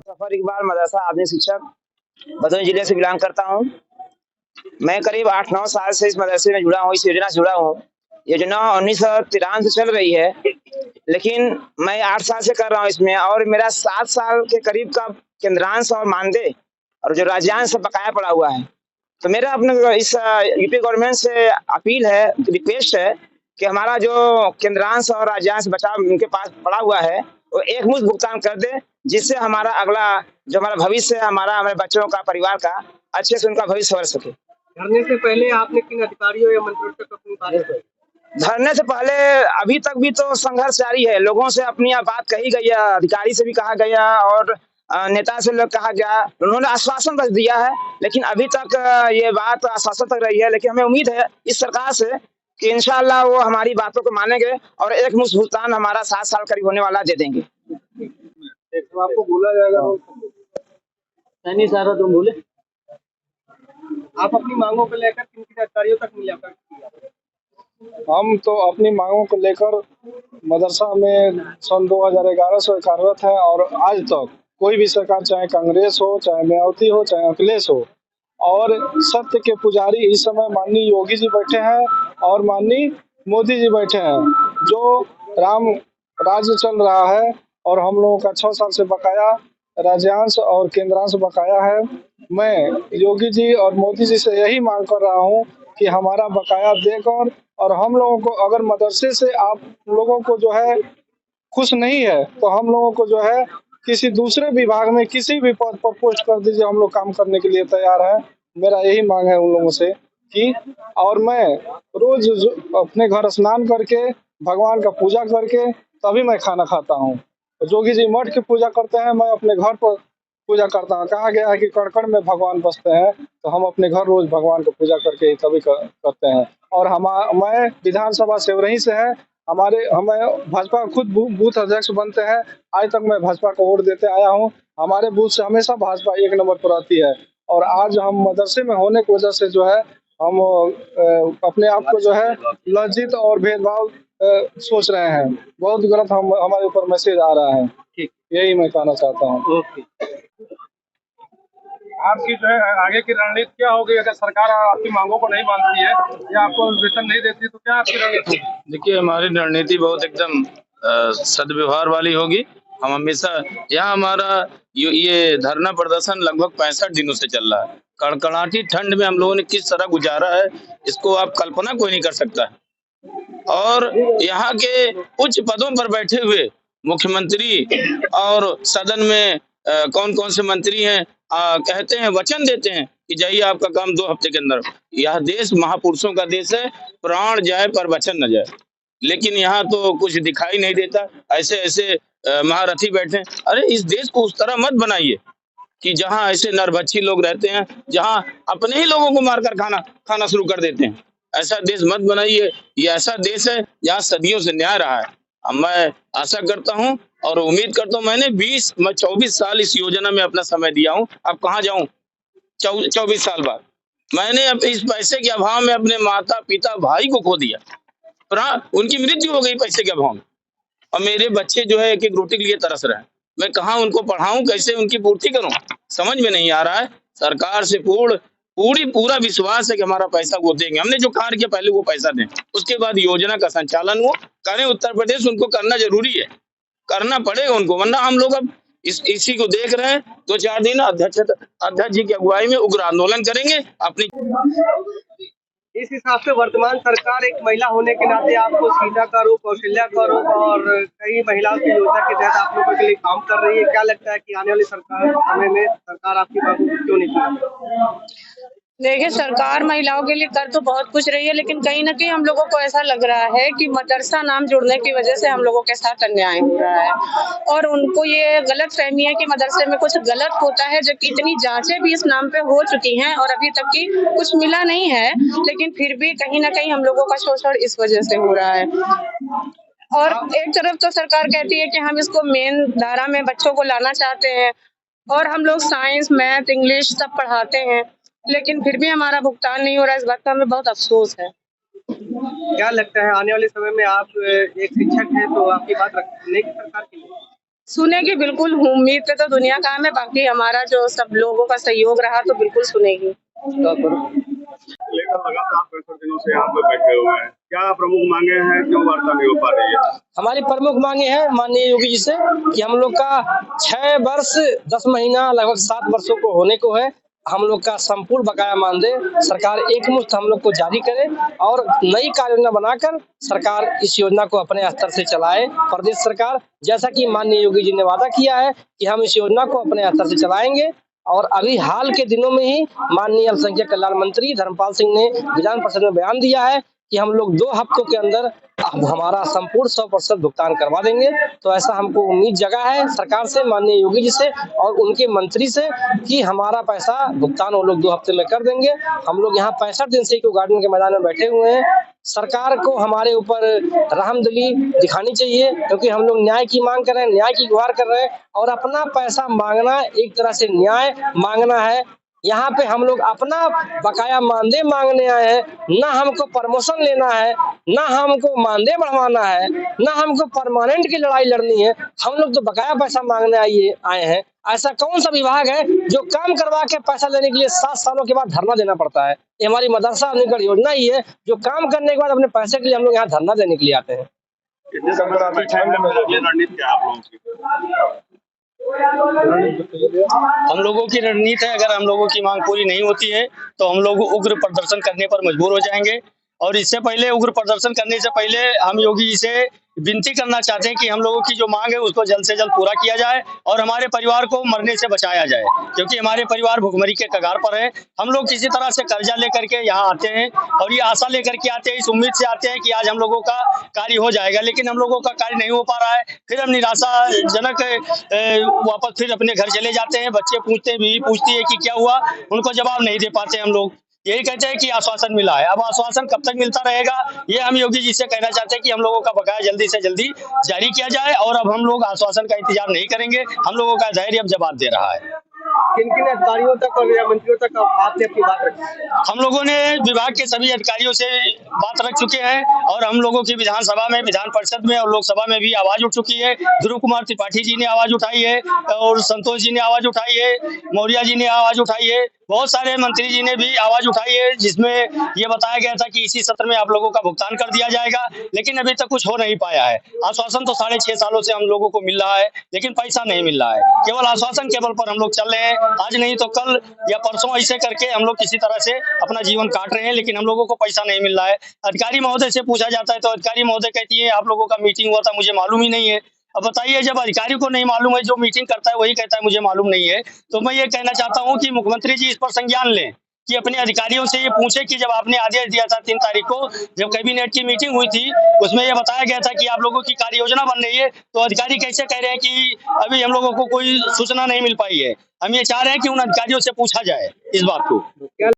सफर इकबाल मदरसा आधुनिक शिक्षक भदोही जिले से बिलोंग करता हूँ। मैं करीब 8-9 साल से इस मदरसे में जुड़ा हूँ, इस योजना से जुड़ा हूँ। योजना 1993 से चल रही है, लेकिन मैं 8 साल से कर रहा हूँ इसमें, और मेरा 7 साल के करीब का केंद्रांश और मानदेय और जो राज्यांश बकाया पड़ा हुआ है। तो मेरा अपने इस यूपी गवर्नमेंट से अपील है, रिक्वेस्ट है कि हमारा जो केंद्रांश और राज्यांश बचा उनके पास पड़ा हुआ है, वो एक मुश्त भुगतान कर दे, जिससे हमारा अगला जो हमारा भविष्य है, हमारे बच्चों का, परिवार का अच्छे से उनका भविष्य संवर सके। धरने से पहले आपने किन अधिकारियों या मंत्रियों तक अपनी बात कही? धरने से पहले अभी तक भी तो संघर्ष जारी है। लोगों से अपनी बात कही गई है, अधिकारी से भी कहा गया और नेता से लोग कहा गया। उन्होंने आश्वासन बस दिया है, लेकिन अभी तक ये बात आश्वासन तक रही है। लेकिन हमें उम्मीद है इस सरकार से कि इंशाअल्लाह वो हमारी बातों को मानेंगे और एक मुश्त भुगतान हमारा 7 साल करीब होने वाला दे देंगे। तो आपको बोला जाएगा नहीं सारा तुम बोले। आप अपनी मांगों को लेकर किन किन अधिकारियों तक मुलाकात की? हम तो अपनी मांगों को लेकर मदरसा में सन 2011 से कार्यरत है, और आज तक कोई भी सरकार, चाहे कांग्रेस हो, चाहे मायावती हो, चाहे अखिलेश हो, और सत्य के पुजारी इस समय माननीय योगी जी बैठे हैं और माननीय मोदी जी बैठे हैं। जो राम राज्य चल रहा है और हम लोगों का 6 साल से बकाया राज्यांश और केंद्रांश बकाया है। मैं योगी जी और मोदी जी से यही मांग कर रहा हूँ कि हमारा बकाया देकर, और हम लोगों को अगर मदरसे से आप लोगों को जो है खुश नहीं है तो हम लोगों को जो है किसी दूसरे विभाग में किसी भी पद पर पोस्ट कर दीजिए, हम लोग काम करने के लिए तैयार हैं। मेरा यही मांग है उन लोगों से कि, और मैं रोज अपने घर स्नान करके भगवान का पूजा करके तभी मैं खाना खाता हूँ। जोगी जी मठ की पूजा करते हैं, मैं अपने घर पर पूजा करता हूँ। कहा गया है कि कण-कण में भगवान बसते हैं, तो हम अपने घर रोज भगवान को पूजा करके तभी करते हैं। और मैं विधानसभा सेवरही से है, हमें भाजपा खुद बूथ अध्यक्ष बनते हैं। आज तक मैं भाजपा को वोट देते आया हूँ। हमारे बूथ से हमेशा भाजपा 1 नंबर पर आती है, और आज हम मदरसे में होने की वजह से जो है हम अपने आप को जो है लज्जित और भेदभाव सोच रहे हैं। बहुत गलत हमारे ऊपर मैसेज आ रहा है। ठीक, यही मैं कहना चाहता हूँ। ओके। आपकी जो है आगे की रणनीति क्या होगी अगर सरकार आपकी मांगों को नहीं मानती है या आपको वेतन नहीं देती, तो क्या आपकी रणनीति होगी? देखिए, हमारी रणनीति बहुत एकदम सद्व्यवहार वाली होगी। हम हमेशा यहाँ हमारा ये धरना प्रदर्शन लगभग 65 दिनों से चल रहा है। कड़कड़ाती ठंड में हम लोगों ने किस तरह गुजारा है, इसको आप कल्पना कोई नहीं कर सकता है। और यहाँ के उच्च पदों पर बैठे हुए मुख्यमंत्री और सदन में कौन कौन से मंत्री हैं, कहते हैं, वचन देते हैं कि जाइए आपका काम 2 हफ्ते के अंदर। यह देश महापुरुषों का देश है, प्राण जाए पर वचन न जाए। लेकिन यहाँ तो कुछ दिखाई नहीं देता। ऐसे ऐसे महारथी बैठे हैं। अरे इस देश को उस तरह मत बनाइए कि जहाँ ऐसे नरभक्षी लोग रहते हैं, जहाँ अपने ही लोगों को मारकर खाना शुरू कर देते हैं। ऐसा देश मत बनाइए। ये ऐसा देश है जहाँ सदियों से न्याय रहा है। अब मैं आशा करता हूँ और उम्मीद करता हूँ, मैं 24 साल इस योजना में अपना समय दिया हूँ। अब कहाँ जाऊँ 24 साल बाद? मैंने अब इस पैसे के अभाव में अपने माता पिता भाई को खो दिया, उनकी मृत्यु हो गई पैसे के अभाव में। और मेरे बच्चे जो है एक एक रोटी के लिए तरस रहे हैं। मैं कहाँ उनको पढ़ाऊं, कैसे उनकी पूर्ति करूं, समझ में नहीं आ रहा है। सरकार से पूरा विश्वास है कि हमारा पैसा वो देंगे। हमने जो कार्य किया पहले वो पैसा दें, उसके बाद योजना का संचालन वो करें। उत्तर प्रदेश उनको करना जरूरी है, करना पड़ेगा उनको, वरना हम लोग अब इसी को देख रहे हैं। 2-4 दिन अध्यक्ष जी की अगुवाई में उग्र आंदोलन करेंगे अपनी। इस हिसाब से वर्तमान सरकार एक महिला होने के नाते आपको सीता का रूप, कौशल्या का रूप और कई महिलाओं की योजना के तहत आप लोगों के लिए काम कर रही है। क्या लगता है कि आने वाली समय में सरकार आपकी मांगों को क्यों नहीं पूरी? देखिए, सरकार महिलाओं के लिए कर तो बहुत कुछ रही है, लेकिन कहीं ना कहीं हम लोगों को ऐसा लग रहा है कि मदरसा नाम जुड़ने की वजह से हम लोगों के साथ अन्याय हो रहा है, और उनको ये गलत फहमी है कि मदरसे में कुछ गलत होता है। जबकि इतनी जांचें भी इस नाम पे हो चुकी हैं और अभी तक की कुछ मिला नहीं है, लेकिन फिर भी कहीं ना कहीं हम लोगों का शोषण इस वजह से हो रहा है। और एक तरफ तो सरकार कहती है कि हम इसको मेन धारा में बच्चों को लाना चाहते हैं, और हम लोग साइंस, मैथ, इंग्लिश सब पढ़ाते हैं, लेकिन फिर भी हमारा भुगतान नहीं हो रहा है। इस बात का हमें बहुत अफसोस है। क्या लगता है आने वाले समय में आप एक शिक्षक हैं तो आपकी बात रखने की सरकार के लिए? सुनेगी बिल्कुल, उम्मीद पे तो दुनिया काम है, बाकी हमारा जो सब लोगों का सहयोग रहा तो बिल्कुल सुनेगी। लेकर लगातार 65 दिनों से यहाँ पे बैठे हुए हैं, क्या प्रमुख मांगे हैं, क्यों वार्ता नहीं हो पा रही है? हमारी प्रमुख मांगे हैं माननीय योगी जी से कि हम लोग का 6 वर्ष 10 महीना लगभग 7 वर्षों को होने को है, हम लोग का संपूर्ण बकाया मानदेय सरकार एकमुश्त हम लोग को जारी करे और नई कार्य योजना बनाकर सरकार इस योजना को अपने स्तर से चलाए। प्रदेश सरकार, जैसा कि माननीय योगी जी ने वादा किया है कि हम इस योजना को अपने स्तर से चलाएंगे। और अभी हाल के दिनों में ही माननीय अल्पसंख्यक कल्याण मंत्री धर्मपाल सिंह ने विधान परिषद में बयान दिया है कि हम लोग 2 हफ्तों के अंदर हमारा संपूर्ण 100% भुगतान करवा देंगे। तो ऐसा हमको उम्मीद जगा है सरकार से, माननीय योगी जी से और उनके मंत्री से कि हमारा पैसा भुगतान वो लोग 2 हफ्ते में कर देंगे। हम लोग यहाँ 65 दिन से क्यों गार्डन के मैदान में बैठे हुए हैं। सरकार को हमारे ऊपर रहमदिली दिखानी चाहिए, क्योंकि हम लोग न्याय की मांग कर रहे हैं, न्याय की गुहार कर रहे हैं और अपना पैसा मांगना एक तरह से न्याय मांगना है। यहाँ पे हम लोग अपना बकाया मानदेय मांगने आए हैं, ना हमको प्रमोशन लेना है, ना हमको मानदेय बढ़वाना है, ना हमको परमानेंट की लड़ाई लड़नी है। हम लोग तो बकाया पैसा मांगने आए हैं। ऐसा कौन सा विभाग है जो काम करवा के पैसा लेने के लिए 7 सालों के बाद धरना देना पड़ता है? ये हमारी मदरसा अनुकरण योजना ही है जो काम करने के बाद अपने पैसे के लिए हम लोग यहाँ धरना देने के लिए आते हैं। इतने समय से बैठे हैं, अगली रणनीति क्या है आप लोगों की? हम लोगों की रणनीति है, अगर हम लोगों की मांग पूरी नहीं होती है तो हम लोग उग्र प्रदर्शन करने पर मजबूर हो जाएंगे। और इससे पहले, उग्र प्रदर्शन करने से पहले हम योगी जी से विनती करना चाहते हैं कि हम लोगों की जो मांग है उसको जल्द से जल्द पूरा किया जाए और हमारे परिवार को मरने से बचाया जाए, क्योंकि हमारे परिवार भुखमरी के कगार पर है। हम लोग किसी तरह से कर्जा लेकर के यहाँ आते हैं और ये आशा लेकर के आते हैं, इस उम्मीद से आते हैं कि आज हम लोगों का कार्य हो जाएगा, लेकिन हम लोगों का कार्य नहीं हो पा रहा है। फिर हम निराशाजनक वापस फिर अपने घर चले जाते हैं। बच्चे पूछते हैं, बीवी पूछती है कि क्या हुआ, उनको जवाब नहीं दे पाते हम लोग। यही कहते हैं कि आश्वासन मिला है। अब आश्वासन कब तक मिलता रहेगा, ये हम योगी जी से कहना चाहते हैं कि हम लोगों का बकाया जल्दी से जल्दी जारी किया जाए और अब हम लोग आश्वासन का इंतजार नहीं करेंगे। हम लोगों का धैर्य अब जवाब दे रहा है। किन किन अधिकारियों तक और या मंत्रियों तक आपने अपनी बात रखी? हम लोगों ने विभाग के सभी अधिकारियों से बात रख चुके हैं और हम लोगों की विधानसभा में, विधान परिषद में और लोकसभा में भी आवाज उठ चुकी है। ध्रुव कुमार त्रिपाठी जी ने आवाज उठाई है और संतोष जी ने आवाज उठाई है, मौर्य जी ने आवाज उठाई है, बहुत सारे मंत्री जी ने भी आवाज उठाई है, जिसमें ये बताया गया था कि इसी सत्र में आप लोगों का भुगतान कर दिया जाएगा, लेकिन अभी तक कुछ हो नहीं पाया है। आश्वासन तो 6.5 सालों से हम लोगों को मिल रहा है, लेकिन पैसा नहीं मिल रहा है। केवल आश्वासन के बल पर हम लोग चल रहे हैं। आज नहीं तो कल या परसों ऐसे करके हम लोग किसी तरह से अपना जीवन काट रहे हैं, लेकिन हम लोगों को पैसा नहीं मिल रहा है। अधिकारी महोदय से पूछा जाता है तो अधिकारी महोदय कहती है आप लोगों का मीटिंग हुआ था, मुझे मालूम ही नहीं है। अब बताइए, जब अधिकारी को नहीं मालूम है, जो मीटिंग करता है वही कहता है मुझे मालूम नहीं है, तो मैं ये कहना चाहता हूँ कि मुख्यमंत्री जी इस पर संज्ञान लें कि अपने अधिकारियों से ये पूछे कि जब आपने आदेश दिया था 3 तारीख को, जब कैबिनेट की मीटिंग हुई थी, उसमें ये बताया गया था कि आप लोगों की कार्य योजना बन रही है, तो अधिकारी कैसे कह रहे हैं कि अभी हम लोगों को कोई सूचना नहीं मिल पाई है। हम ये चाह रहे हैं कि उन अधिकारियों से पूछा जाए इस बात को।